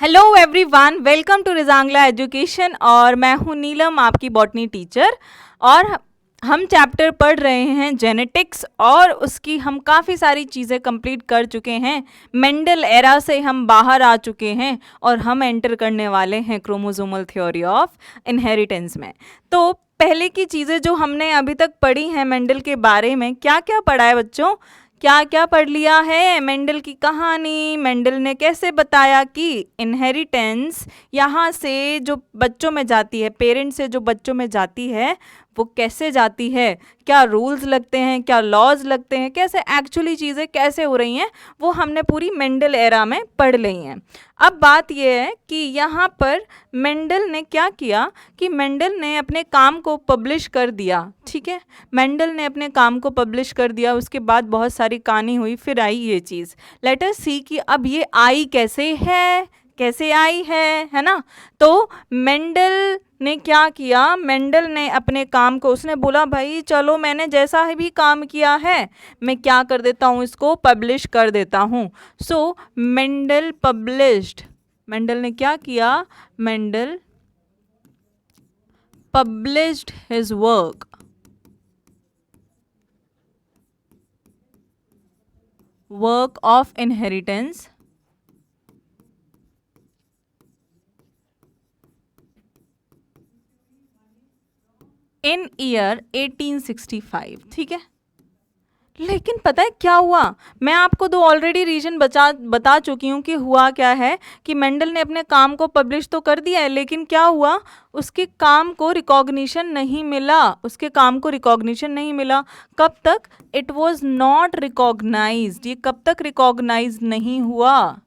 Hello everyone, welcome to Rezangla education. और मैं हूं नीलम, आपकी बॉटनी टीचर। और हम चैप्टर पढ़ रहे हैं जेनेटिक्स, और उसकी हम काफ़ी सारी चीज़ें कंप्लीट कर चुके हैं। मेंडल एरा से हम बाहर आ चुके हैं और हम एंटर करने वाले हैं क्रोमोसोमल थ्योरी ऑफ इनहेरिटेंस में। तो पहले की चीज़ें जो हमने अभी तक पढ़ी हैं मेंडल के बारे में, क्या क्या पढ़ा है बच्चों? क्या क्या पढ़ लिया है? मेंडल की कहानी, मेंडल ने कैसे बताया कि इनहेरिटेंस यहाँ से जो बच्चों में जाती है, पेरेंट्स से जो बच्चों में जाती है, वो कैसे जाती है, क्या रूल्स लगते हैं, क्या लॉज लगते हैं, कैसे एक्चुअली चीज़ें कैसे हो रही हैं, वो हमने पूरी मेंडल एरा में पढ़ ली हैं। अब बात यह है कि यहाँ पर मेंडल ने क्या किया कि मेंडल ने अपने काम को पब्लिश कर दिया। ठीक है, मेंडल ने अपने काम को पब्लिश कर दिया, उसके बाद बहुत सारी कहानी हुई, फिर आई ये चीज़। लेट अस सी कि अब ये आई कैसे है, कैसे आई है ना। तो मेंडल ने क्या किया, मेंडल ने अपने काम को, उसने बोला भाई चलो मैंने जैसा भी काम किया है मैं क्या कर देता हूँ, इसको पब्लिश कर देता हूँ। सो मेंडल पब्लिश्ड, मेंडल ने क्या किया, Mendel published his work, work of inheritance in year 1865। ठीक है, लेकिन पता है क्या हुआ? मैं आपको दो ऑलरेडी रीजन बता चुकी हूँ कि हुआ क्या है कि मेंडल ने अपने काम को पब्लिश तो कर दिया है, लेकिन क्या हुआ, उसके काम को रिकॉग्निशन नहीं मिला, उसके काम को रिकॉग्निशन नहीं मिला। कब तक? It was not recognized. ये कब तक रिकॉग्नाइज नहीं हुआ?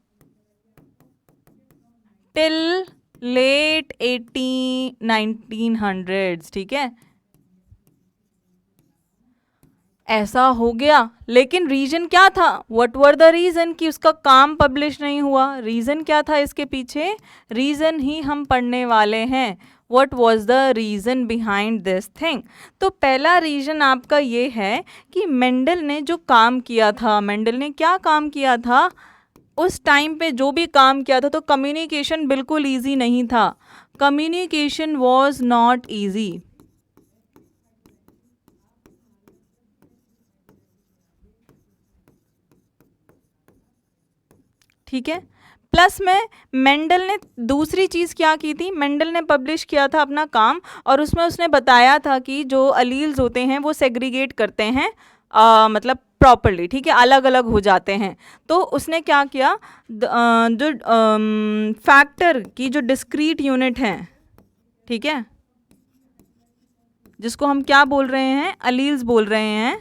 Till late 1900s। ठीक है, ऐसा हो गया। लेकिन रीजन क्या था? व्हाट वर द रीजन कि उसका काम पब्लिश नहीं हुआ? रीजन क्या था इसके पीछे? रीजन ही हम पढ़ने वाले हैं। What was the reason behind this thing? तो पहला रीजन आपका ये है कि मेंडल ने जो काम किया था, मेंडल ने क्या काम किया था उस टाइम पे, जो भी काम किया था, तो कम्युनिकेशन बिल्कुल ईजी नहीं था। Communication was not easy. ठीक है, प्लस में मेंडल ने दूसरी चीज़ क्या की थी, मेंडल ने पब्लिश किया था अपना काम, और उसमें उसने बताया था कि जो अलील्स होते हैं वो सेग्रीगेट करते हैं, मतलब प्रॉपरली। ठीक है, अलग अलग हो जाते हैं। तो उसने क्या किया, जो फैक्टर की जो डिस्क्रीट यूनिट है, ठीक है, जिसको हम क्या बोल रहे हैं, अलील्स बोल रहे हैं,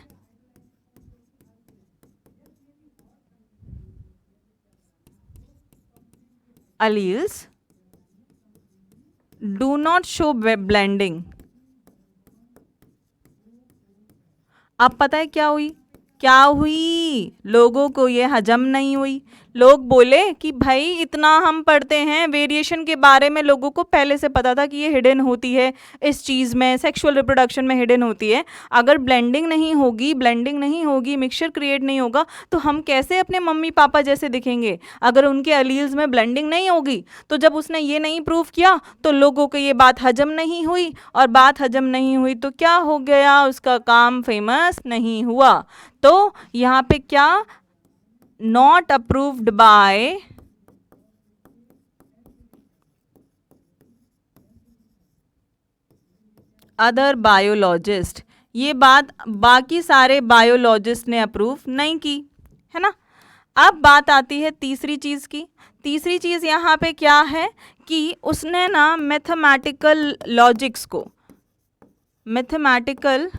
alleles do not show blending। अब पता है क्या हुई? क्या हुई? लोगों को ये हजम नहीं हुई। लोग बोले कि भाई इतना हम पढ़ते हैं वेरिएशन के बारे में, लोगों को पहले से पता था कि ये हिडन होती है इस चीज़ में, सेक्सुअल रिप्रोडक्शन में हिडन होती है। अगर ब्लेंडिंग नहीं होगी, मिक्सचर क्रिएट नहीं होगा, तो हम कैसे अपने मम्मी पापा जैसे दिखेंगे अगर उनके अलील्स में ब्लेंडिंग नहीं होगी? तो जब उसने ये नहीं प्रूव किया तो लोगों को ये बात हजम नहीं हुई, और बात हजम नहीं हुई तो क्या हो गया, उसका काम फेमस नहीं हुआ। तो यहाँ पे क्या, not approved by other biologist. ये बात बाकी सारे बायोलॉजिस्ट ने अप्रूव नहीं की, है ना। अब बात आती है तीसरी चीज़ की। तीसरी चीज़ यहाँ पे क्या है कि उसने ना मैथमेटिकल लॉजिक्स को, मैथमेटिकल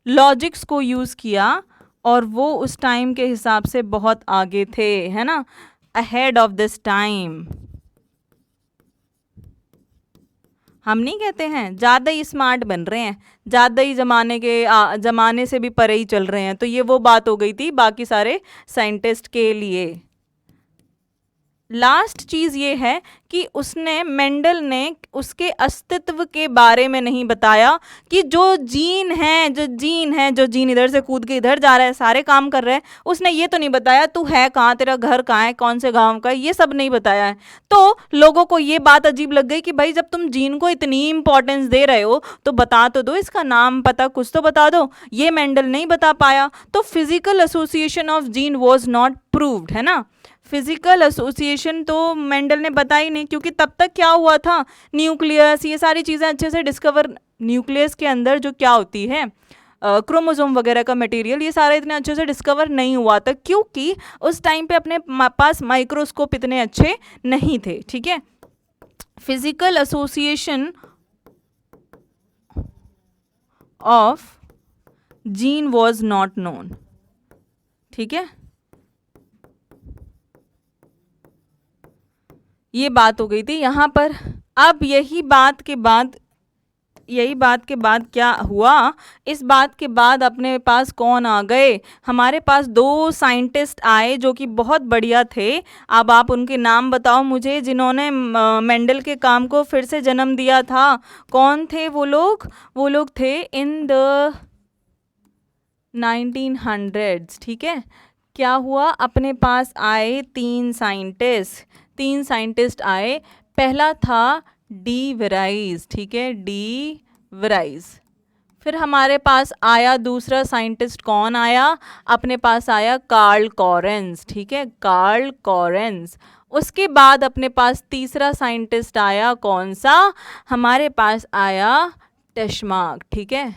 लॉजिक्स को यूज़ किया, और वो उस टाइम के हिसाब से बहुत आगे थे, है ना, अहेड ऑफ दिस टाइम। हम नहीं कहते हैं ज़्यादा ही स्मार्ट बन रहे हैं, ज़्यादा ही ज़माने से भी परे ही चल रहे हैं, तो ये वो बात हो गई थी बाकी सारे साइंटिस्ट के लिए। लास्ट चीज ये है कि उसने मेंडल ने उसके अस्तित्व के बारे में नहीं बताया कि जो जीन जो जीन इधर से कूद के इधर जा रहा है, सारे काम कर रहा है, उसने ये तो नहीं बताया तू है कहाँ, तेरा घर कहाँ है, कौन से गांव का है, ये सब नहीं बताया है। तो लोगों को ये बात अजीब लग गई कि भाई जब तुम जीन को इतनी इंपॉर्टेंस दे रहे हो तो बता तो दो, इसका नाम पता कुछ तो बता दो। ये मेंडल नहीं बता पाया, तो physical association of gene was not proved, है ना। फिजिकल एसोसिएशन तो मेंडल ने बताई नहीं, क्योंकि तब तक क्या हुआ था, न्यूक्लियस, ये सारी चीज़ें अच्छे से डिस्कवर, न्यूक्लियस के अंदर जो क्या होती है क्रोमोसोम वगैरह का मटेरियल, ये सारा इतने अच्छे से डिस्कवर नहीं हुआ था, क्योंकि उस टाइम पे अपने पास माइक्रोस्कोप इतने अच्छे नहीं थे। ठीक है, physical association of gene was not known. ठीक है, ये बात हो गई थी यहाँ पर। अब यही बात के बाद क्या हुआ, इस बात के बाद अपने पास कौन आ गए, हमारे पास दो साइंटिस्ट आए जो कि बहुत बढ़िया थे। अब आप उनके नाम बताओ मुझे, जिन्होंने मेंडल के काम को फिर से जन्म दिया था। कौन थे वो लोग? वो लोग थे इन द 1900s। ठीक है, क्या हुआ, अपने पास आए तीन साइंटिस्ट आए। पहला था डी वेराइज। ठीक है, डी वेराइज। फिर हमारे पास आया दूसरा साइंटिस्ट, कौन आया, अपने पास आया कार्ल कॉरेंस। ठीक है, कार्ल कॉरेंस। उसके बाद अपने पास तीसरा साइंटिस्ट आया, कौन सा, हमारे पास आया टेस्मार्क। ठीक है,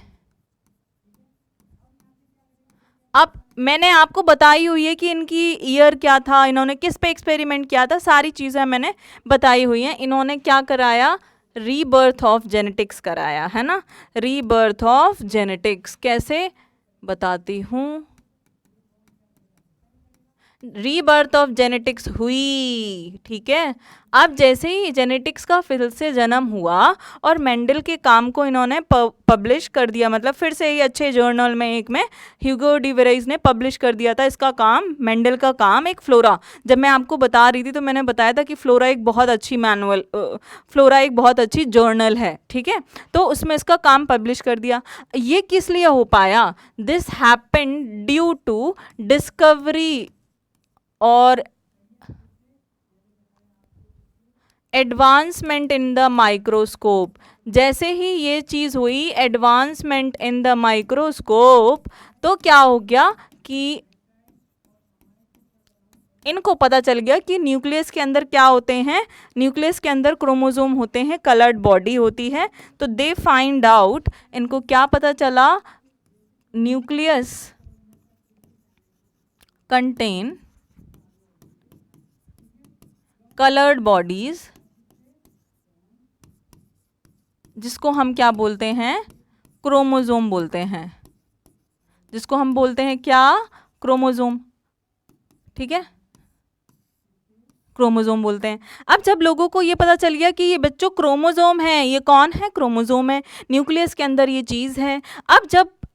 अब मैंने आपको बताई हुई है कि इनकी ईयर क्या था, इन्होंने किस पे एक्सपेरिमेंट किया था, सारी चीज़ें मैंने बताई हुई हैं। इन्होंने क्या कराया, रीबर्थ ऑफ जेनेटिक्स कराया, है ना। रीबर्थ ऑफ जेनेटिक्स कैसे, बताती हूँ। रीबर्थ ऑफ जेनेटिक्स हुई। ठीक है, अब जैसे ही जेनेटिक्स का फिर से जन्म हुआ और मेंडल के काम को इन्होंने पब्लिश कर दिया, मतलब फिर से ही अच्छे जर्नल में, एक में ह्यूगो डी वेराइज ने पब्लिश कर दिया था इसका काम, मेंडल का काम, एक फ्लोरा। जब मैं आपको बता रही थी तो मैंने बताया था कि फ्लोरा एक बहुत अच्छी फ्लोरा एक बहुत अच्छी जर्नल है। ठीक है, तो उसमें इसका काम पब्लिश कर दिया। ये किस लिए हो पाया, this happened due to discovery और एडवांसमेंट इन द माइक्रोस्कोप। जैसे ही ये चीज़ हुई, एडवांसमेंट इन द माइक्रोस्कोप, तो क्या हो गया कि इनको पता चल गया कि न्यूक्लियस के अंदर क्या होते हैं, न्यूक्लियस के अंदर क्रोमोसोम होते हैं, कलर्ड बॉडी होती है। तो दे फाइंड आउट, इनको क्या पता चला, न्यूक्लियस कंटेन कलर्ड बॉडीज, जिसको हम क्या बोलते हैं, क्रोमोसोम बोलते हैं, जिसको हम बोलते हैं क्या, क्रोमोसोम। ठीक है, क्रोमोसोम बोलते हैं। अब जब लोगों को ये पता चल गया कि ये बच्चों क्रोमोसोम है, ये कौन है, क्रोमोसोम है, न्यूक्लियस के अंदर ये चीज़ है।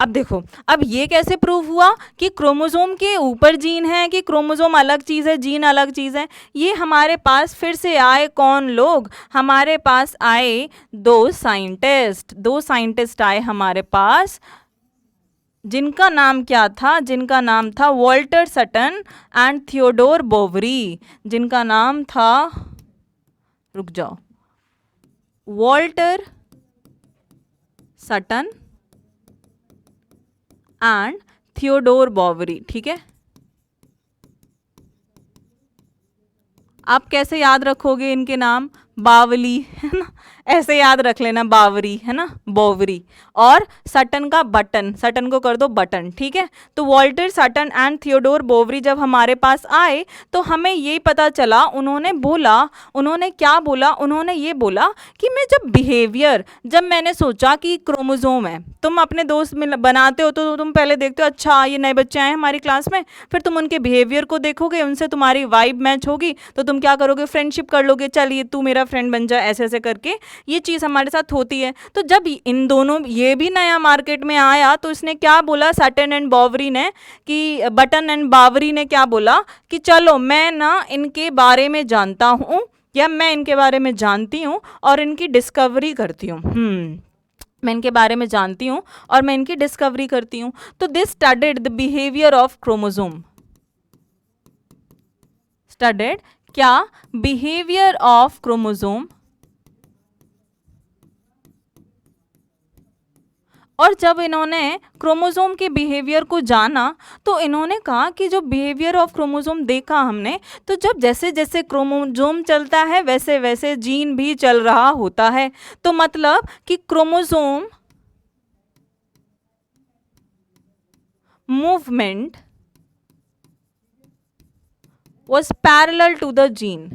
अब देखो, अब ये कैसे प्रूव हुआ कि क्रोमोसोम के ऊपर जीन है, कि क्रोमोसोम अलग चीज़ है, जीन अलग चीज़ है। ये हमारे पास फिर से आए कौन लोग, हमारे पास आए दो साइंटिस्ट आए हमारे पास, जिनका नाम क्या था, जिनका नाम था Walter Sutton and Theodore Boveri. जिनका नाम था, रुक जाओ, Walter Sutton and Theodore Boveri. ठीक है, आप कैसे याद रखोगे इनके नाम, बावली, है ना, ऐसे याद रख लेना, बावरी, है ना, बोवरी। और सटन का बटन, सटन को कर दो बटन। ठीक है, तो Walter Sutton and Theodore Boveri जब हमारे पास आए तो हमें ये पता चला, उन्होंने क्या बोला, उन्होंने ये बोला कि मैं जब मैंने सोचा कि क्रोमोसोम है, तुम अपने दोस्त बनाते हो तो तुम पहले देखते हो, अच्छा ये नए बच्चे आए हमारी क्लास में, फिर तुम उनके बिहेवियर को देखोगे, उनसे तुम्हारी वाइब मैच होगी तो तुम क्या करोगे, फ्रेंडशिप कर लोगे, चलिए तू मेरा मेरा फ्रेंड बन जा, ऐसे ऐसे करके ये चीज़ हमारे साथ होती है। तो जब इन दोनों ये भी नया मार्केट में आया तो इसने क्या बोला, सटन एंड बॉवरी ने, कि बटन एंड बावरी ने क्या बोला कि चलो मैं ना इनके बारे में जानता हूँ, या मैं इनके बारे में जानती हूँ और इनकी डिस्कवरी करती हूँ। मैं इनके बारे में जानती हूँ और मैं इनकी डिस्कवरी करती हूँ। तो this studied the behaviour of chromosome, studied क्या, बिहेवियर ऑफ क्रोमोसोम। और जब इन्होंने क्रोमोसोम के बिहेवियर को जाना तो इन्होंने कहा कि जो बिहेवियर ऑफ क्रोमोसोम देखा हमने, तो जब जैसे जैसे क्रोमोसोम चलता है वैसे वैसे जीन भी चल रहा होता है। तो मतलब कि chromosome movement was parallel to the gene,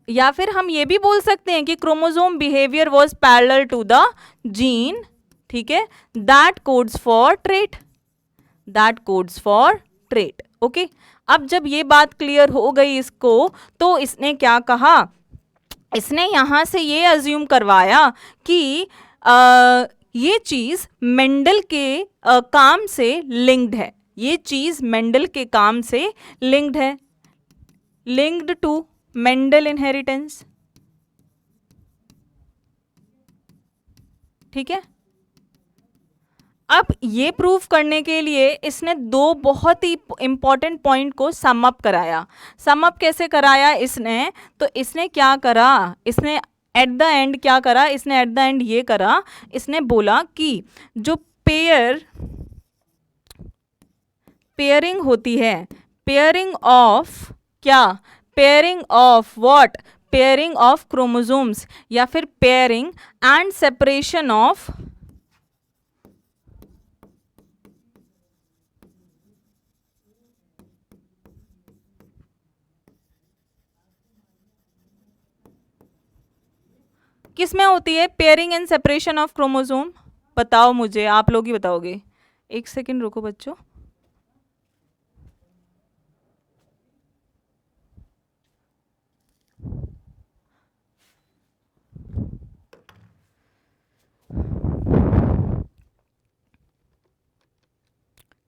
या फिर हम ये भी बोल सकते हैं कि chromosome behaviour was parallel to the gene, ठीक है, that codes for trait, that codes for trait, okay. अब जब ये बात क्लियर हो गई इसको, तो इसने क्या कहा, इसने यहाँ से ये अज्यूम करवाया कि ये चीज़ मेंडल के काम से लिंक्ड है, ये चीज़ मेंडल के काम से लिंक्ड है, लिंक्ड टू मेंडल इनहेरिटेंस, ठीक है। अब ये प्रूव करने के लिए इसने दो बहुत ही इंपॉर्टेंट पॉइंट को सम अप कराया। सम अप कैसे कराया इसने, तो इसने क्या करा, इसने एट द एंड क्या करा, इसने एट द एंड ये करा, इसने बोला कि जो पेयरिंग होती है, पेयरिंग ऑफ क्या, pairing of what, pairing of chromosomes, या फिर पेयरिंग एंड सेपरेशन ऑफ किस में होती है, pairing and separation of chromosome. बताओ मुझे, आप लोग ही बताओगे। एक सेकंड रुको बच्चों।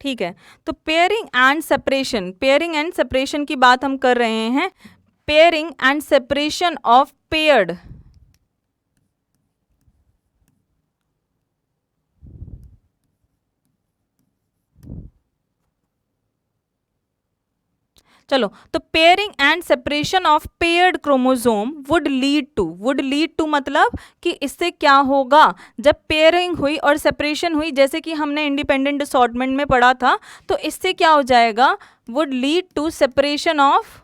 ठीक है, तो pairing and separation, pairing and separation की बात हम कर रहे हैं। Pairing and separation of paired, चलो, तो pairing and separation of paired chromosome would lead to मतलब कि इससे क्या होगा, जब पेयरिंग हुई और सेपरेशन हुई, जैसे कि हमने इंडिपेंडेंट असॉर्टमेंट में पढ़ा था, तो इससे क्या हो जाएगा, would lead to separation of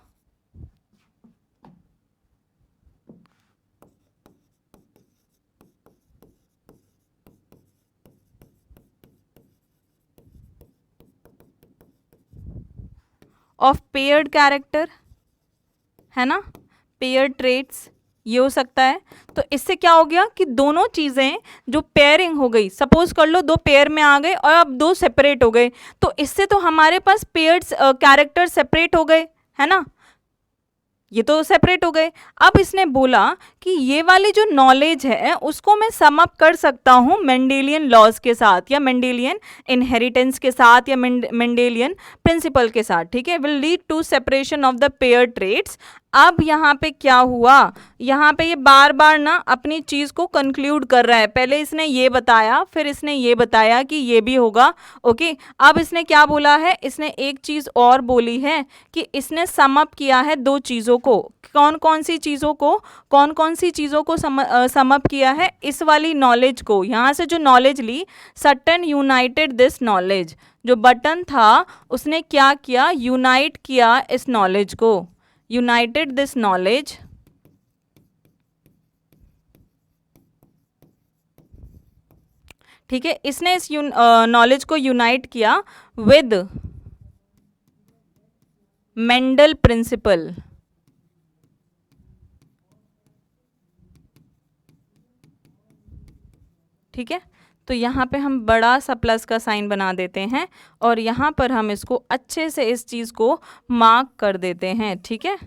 paired character, है ना, पेयर्ड ट्रेट्स, ये हो सकता है। तो इससे क्या हो गया कि दोनों चीज़ें जो पेयरिंग हो गई, सपोज कर लो दो पेयर में आ गए और अब दो सेपरेट हो गए, तो इससे तो हमारे पास पेयर्ड कैरेक्टर सेपरेट हो गए, है ना, ये तो सेपरेट हो गए। अब इसने बोला कि ये वाली जो नॉलेज है उसको मैं सम अप कर सकता हूँ मेंडेलियन लॉज के साथ, या मेंडेलियन इनहेरिटेंस के साथ, या मेंडेलियन प्रिंसिपल के साथ, ठीक है, will lead to separation of the pair traits. अब यहाँ पे क्या हुआ, यहाँ पे ये बार बार ना अपनी चीज़ को कंक्लूड कर रहा है। पहले इसने ये बताया, फिर इसने ये बताया कि ये भी होगा, ओके। अब इसने क्या बोला है, इसने एक चीज़ और बोली है कि इसने सम अप किया है दो चीज़ों को। कौन कौन सी चीज़ों को, कौन कौन सी चीज़ों को सम अप किया है, इस वाली नॉलेज को, यहाँ से जो नॉलेज ली, सटन यूनाइटेड दिस नॉलेज, जो बटन था उसने क्या किया, यूनाइट किया इस नॉलेज को, यूनाइटेड दिस नॉलेज, ठीक है, इसने इस नॉलेज को यूनाइट किया विद मेंडल प्रिंसिपल, ठीक है। तो यहाँ पे हम बड़ा सा प्लस का साइन बना देते हैं और यहाँ पर हम इसको अच्छे से इस चीज़ को मार्क कर देते हैं, ठीक है।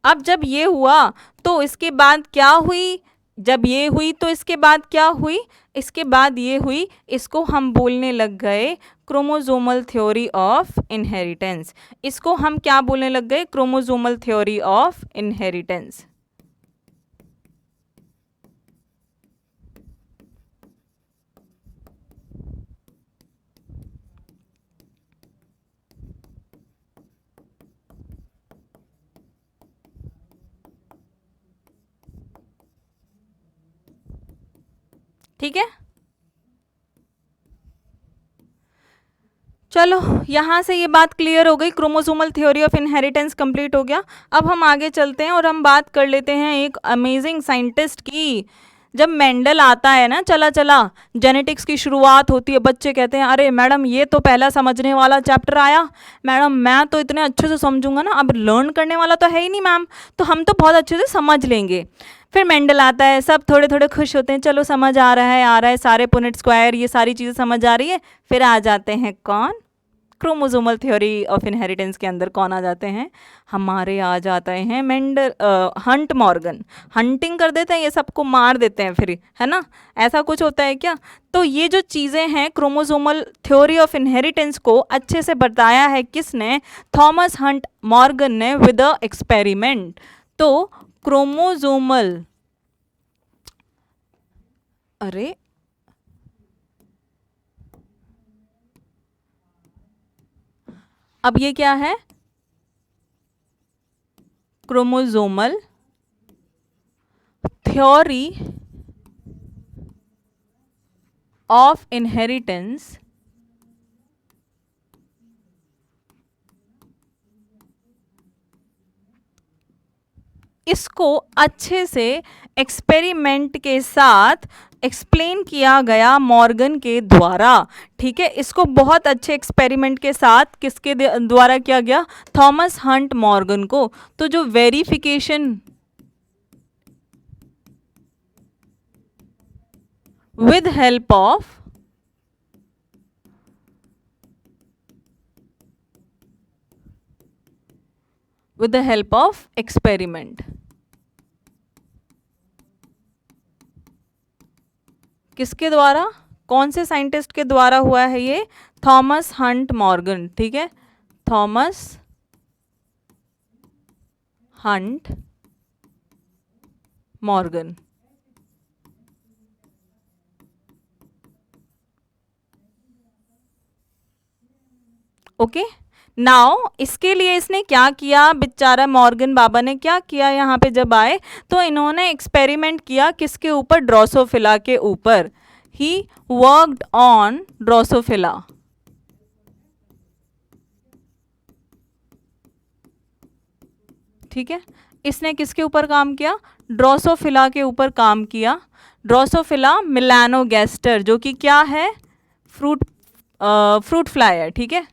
अब जब ये हुआ तो इसके बाद क्या हुई, जब ये हुई तो इसके बाद क्या हुई, इसके बाद ये हुई, इसको हम बोलने लग गए क्रोमोसोमल थ्योरी ऑफ इनहेरिटेंस। इसको हम क्या बोलने लग गए, क्रोमोसोमल थ्योरी ऑफ इनहेरिटेंस। ठीक है, चलो यहाँ से ये बात क्लियर हो गई, chromosomal theory of inheritance complete हो गया। अब हम आगे चलते हैं और हम बात कर लेते हैं एक अमेजिंग साइंटिस्ट की। जब मेंडल आता है ना, चला चला जेनेटिक्स की शुरुआत होती है, बच्चे कहते हैं अरे मैडम ये तो पहला समझने वाला चैप्टर आया, मैडम मैं तो इतने अच्छे से समझूंगा ना, अब लर्न करने वाला तो है ही नहीं मैम, तो हम तो बहुत अच्छे से समझ लेंगे। फिर मेंडल आता है, सब थोड़े थोड़े खुश होते हैं, चलो समझ आ रहा है आ रहा है, सारे पुनेट स्क्वायर ये सारी चीज़ें समझ आ रही है। फिर आ जाते हैं कौन, क्रोमोसोमल थ्योरी ऑफ इनहेरिटेंस के अंदर कौन आ जाते हैं, हमारे आ जाते हैं हंट मॉर्गन। हंटिंग कर देते हैं, ये सबको मार देते हैं फिर, है ना, ऐसा कुछ होता है क्या। तो ये जो चीज़ें हैं क्रोमोसोमल थ्योरी ऑफ इनहेरिटेंस को अच्छे से बताया है किसने, थॉमस हंट मॉर्गन ने विद अ एक्सपेरिमेंट। तो क्रोमोसोमल, अरे अब ये क्या है, क्रोमोसोमल थ्योरी ऑफ इनहेरिटेंस इसको अच्छे से एक्सपेरिमेंट के साथ एक्सप्लेन किया गया मॉर्गन के द्वारा। ठीक है, इसको बहुत अच्छे एक्सपेरिमेंट के साथ किसके द्वारा किया गया, थॉमस हंट मॉर्गन को। तो जो verification with help of experiment, किसके द्वारा, कौन से साइंटिस्ट के द्वारा हुआ है ये, थॉमस हंट मॉर्गन। ठीक है, Thomas Hunt Morgan. Okay, now इसके लिए इसने क्या किया, बेचारा मॉर्गन बाबा ने क्या किया, यहाँ पे जब आए तो इन्होंने एक्सपेरिमेंट किया किसके ऊपर, ड्रोसोफिला के ऊपर। He worked on Drosophila. ठीक है, इसने किसके ऊपर काम किया, ड्रोसोफिला के ऊपर काम किया। ड्रोसोफिला मिलानोगैस्टर, जो कि क्या है, फ्रूट फ्लाई है। ठीक है,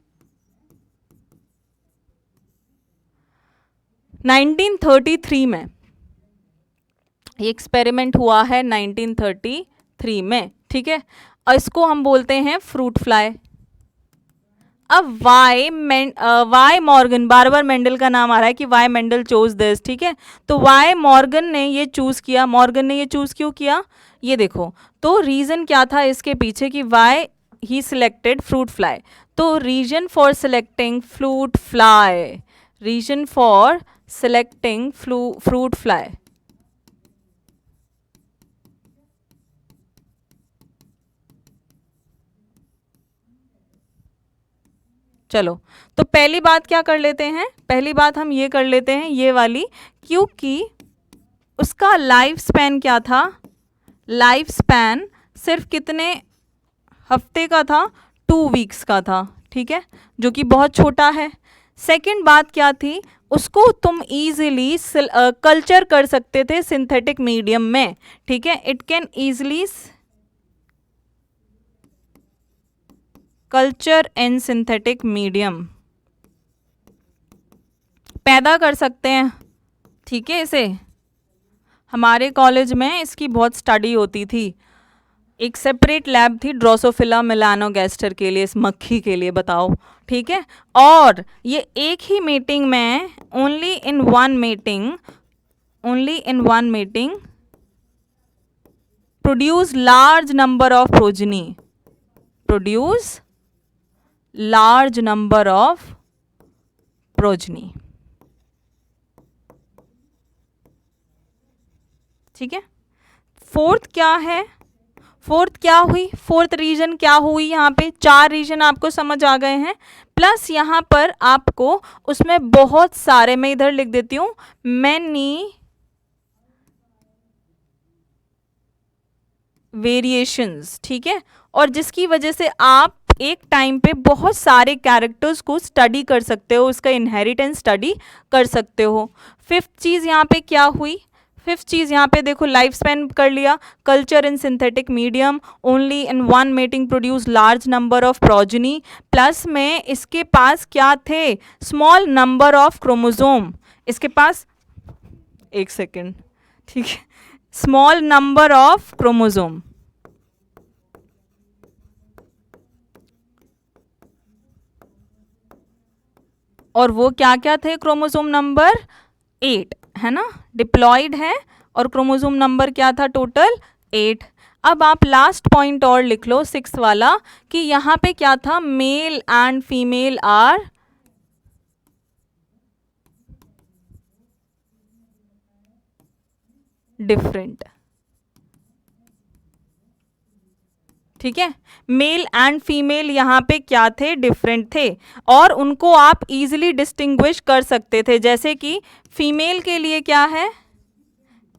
1933 में ये एक्सपेरिमेंट हुआ है, 1933 में। ठीक है, और इसको हम बोलते हैं फ्रूट फ्लाई। अब वाई मॉर्गन, बार बार मेंडल का नाम आ रहा है कि वाई मेंडल चूज दिस। ठीक है, तो वाई मॉर्गन ने ये चूज किया, मॉर्गन ने ये चूज क्यों किया, ये देखो। तो रीजन क्या था इसके पीछे कि why he selected fruit fly. तो reason for selecting fruit fly, reason for selecting fruit fly, चलो तो पहली बात क्या कर लेते हैं, पहली बात हम ये कर लेते हैं ये वाली, क्योंकि उसका लाइफ स्पैन क्या था, लाइफ स्पैन सिर्फ कितने हफ्ते का था, 2 वीक्स का था। ठीक है, जो कि बहुत छोटा है। सेकंड बात क्या थी, उसको तुम इजीली कल्चर कर सकते थे सिंथेटिक मीडियम में। ठीक है, it can easily culture in synthetic medium, पैदा कर सकते हैं। ठीक है, इसे हमारे कॉलेज में इसकी बहुत स्टडी होती थी। एक सेपरेट लैब थी ड्रोसोफिला मेलानोगैस्टर के लिए, इस मक्खी के लिए, बताओ, ठीक है। और ये एक ही मीटिंग में, only in one meeting produce large number of progeny, ठीक है। फोर्थ क्या हुई, फोर्थ रीजन क्या हुई, यहाँ पे 4 रीजन आपको समझ आ गए हैं। प्लस यहाँ पर आपको उसमें बहुत सारे, मैं इधर लिख देती हूँ, मैनी वेरिएशंस, ठीक है। और जिसकी वजह से आप एक टाइम पे बहुत सारे कैरेक्टर्स को स्टडी कर सकते हो, उसका इनहेरिटेंस स्टडी कर सकते हो। फिफ्थ चीज़ यहाँ पे क्या हुई, फिफ्थ चीज़ यहाँ पे देखो, लाइफ स्पैन कर लिया, culture in synthetic medium, only in one meeting produce large number of progeny, plus में इसके पास क्या थे, स्मॉल नंबर ऑफ क्रोमोसोम, इसके पास, एक सेकेंड, ठीक है, स्मॉल नंबर ऑफ क्रोमोसोम, और वो क्या क्या थे, क्रोमोसोम नंबर 8 है ना, डिप्लॉयड है, और क्रोमोसोम नंबर क्या था टोटल, 8। अब आप लास्ट पॉइंट और लिख लो, 6 वाला, कि यहाँ पे क्या था, male and female are different, ठीक है। मेल एंड फीमेल यहाँ पे क्या थे, डिफरेंट थे, और उनको आप इजीली डिस्टिंग्विश कर सकते थे, जैसे कि फीमेल के लिए क्या है,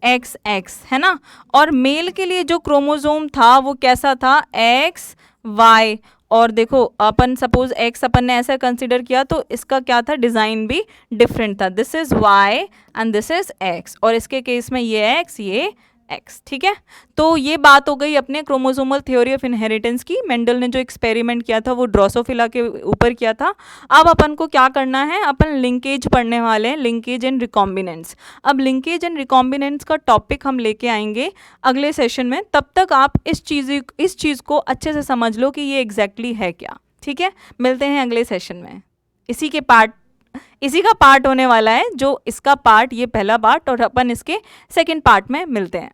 XX है ना, और मेल के लिए जो क्रोमोसोम था वो कैसा था, XY। और देखो अपन सपोज X अपन ने ऐसा कंसिडर किया तो इसका क्या था, डिज़ाइन भी डिफरेंट था, this is Y and this is X, और इसके केस में ये X ये X, ठीक है। तो ये बात हो गई अपने क्रोमोसोमल थ्योरी ऑफ इनहेरिटेंस की। मेंडल ने जो एक्सपेरिमेंट किया था वो ड्रोसोफिला के ऊपर किया था। अब अपन को क्या करना है, अपन लिंकेज पढ़ने वाले हैं, लिंकेज एंड रिकॉम्बिनेंस। अब लिंकेज एंड रिकॉम्बिनेंस का टॉपिक हम लेके आएंगे अगले सेशन में, तब तक आप इस चीज़ को अच्छे से समझ लो कि ये एग्जैक्टली है क्या, ठीक है। मिलते हैं अगले सेशन में, इसी का पार्ट होने वाला है, जो इसका पार्ट, ये पहला पार्ट, और अपन इसके सेकेंड पार्ट में मिलते हैं।